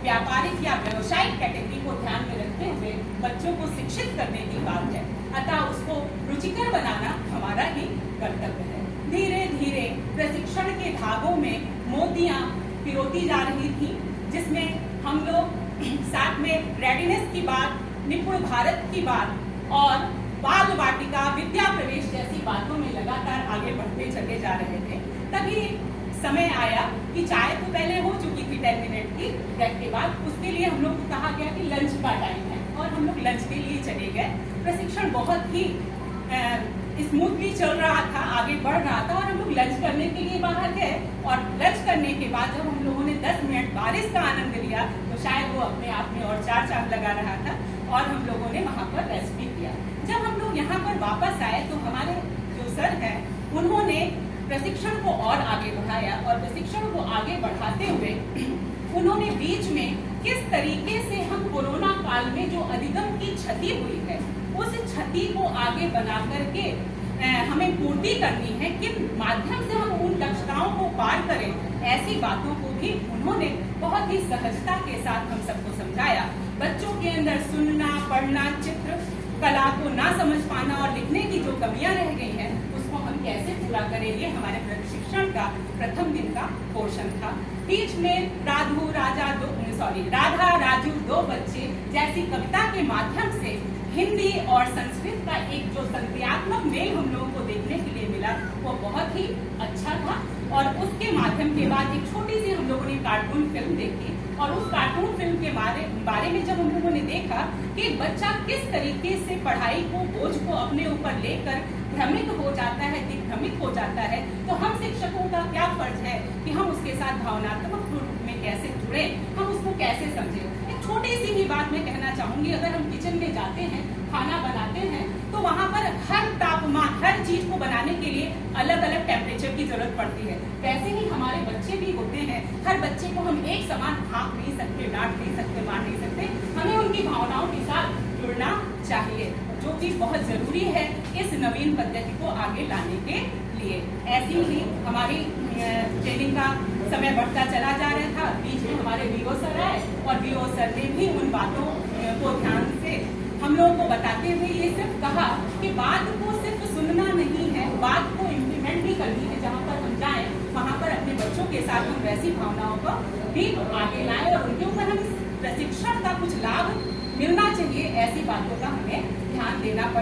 व्यापारिक या व्यवसायिक कैटेगरी को ध्यान में रखते हुए बच्चों को शिक्षित करने की बात है, अतः उसको रुचिकर बनाना हमारा ही कर्तव्य है। धीरे धीरे प्रशिक्षण के धागों में मोतियां पिरोती जा रही थी, जिसमें हम लोग साथ में रेडीनेस की बात, निपुण भारत की बात और बाल वाटिका, विद्या प्रवेश जैसी बातों में लगातार आगे बढ़ते चले जा रहे थे। तभी समय आया कि चाय तो पहले हो चुकी थी 10 मिनट की ब्रेक के बाद, उसके लिए हम लोग को कहा गया कि लंच का टाइम है और हम लोग लंच के लिए चले गए। प्रशिक्षण बहुत ही स्मूथली चल रहा था, आगे बढ़ रहा था और हम लोग लंच करने के लिए बाहर गए। और लंच करने के बाद जब हम लोगों ने 10 मिनट बारिश का आनंद लिया तो शायद वो अपने आप में और चार चांद लगा रहा था और हम लोगों ने वहाँ पर रेस्ट भी किया। जब हम लोग यहाँ पर वापस आए तो हमारे जो सर हैं उन्होंने प्रशिक्षण को और आगे बढ़ाया और प्रशिक्षण को आगे बढ़ाते हुए उन्होंने बीच में किस तरीके से हम कोरोना काल में जो अधिगम की क्षति हुई है उस क्षति को आगे बना करके हमें पूर्ति करनी है, किन माध्यम से हम उन दक्षताओं को पार करें, ऐसी बातों को भी उन्होंने बहुत ही सहजता के साथ हम सबको समझाया। बच्चों के अंदर सुनना, पढ़ना, चित्र कला को ना समझ पाना और लिखने की जो कमियां रह गई हैं उसको हम कैसे पूरा करें, ये हमारे प्रशिक्षण का प्रथम दिन का पोर्शन था। बीच में राधा राजू दो बच्चे जैसी कविता के माध्यम से हिंदी और संस्कृत का एक जो संक्रियात्मक मेल हम लोगों को देखने के लिए मिला वो बहुत ही अच्छा था। और उसके माध्यम के बाद एक छोटी सी हम लोगों ने कार्टून फिल्म देखी और उस कार्टून फिल्म के बारे में जब हम लोगों ने देखा कि बच्चा किस तरीके से पढ़ाई को, बोझ को अपने ऊपर लेकर भ्रमित हो जाता है, दिग्भ्रमित हो जाता है, तो हम शिक्षकों का क्या फर्ज है कि हम उसके साथ भावनात्मक रूप में कैसे जुड़े, हम उसको कैसे समझे। एक छोटी सी ही बात मैं कहना चाहूंगी, अगर हम किचन में जाते हैं, खाना बनाते हैं तो वहाँ पर हर तापमान, हर चीज को बनाने के लिए अलग अलग टेम्परेचर की जरूरत पड़ती है। वैसे ही हमारे बच्चे भी होते हैं, हर बच्चे को हम एक समान हाँक नहीं सकते, डांट नहीं सकते, मार नहीं सकते, हमें उनकी भावनाओं के साथ जुड़ना चाहिए, जो कि बहुत जरूरी है इस नवीन पद्धति को आगे लाने के लिए। ऐसी ही हमारी ट्रेनिंग का समय बढ़ता चला जा रहा था। बीच में हमारे वीओ सर आए और वीओ सर ने भी उन बातों को ध्यान से हम लोगों को बताते हुए ये सिर्फ कहा कि बात को सिर्फ सुनना नहीं है, बात को इम्प्लीमेंट भी करनी है। जहाँ पर हम जाएं वहाँ पर अपने बच्चों के साथ हम वैसी भावनाओं को भी आगे लाएं और उनके ऊपर हम प्रशिक्षण का कुछ लाभ मिलना चाहिए, ऐसी बातों का हमें ध्यान देना पड़ेगा।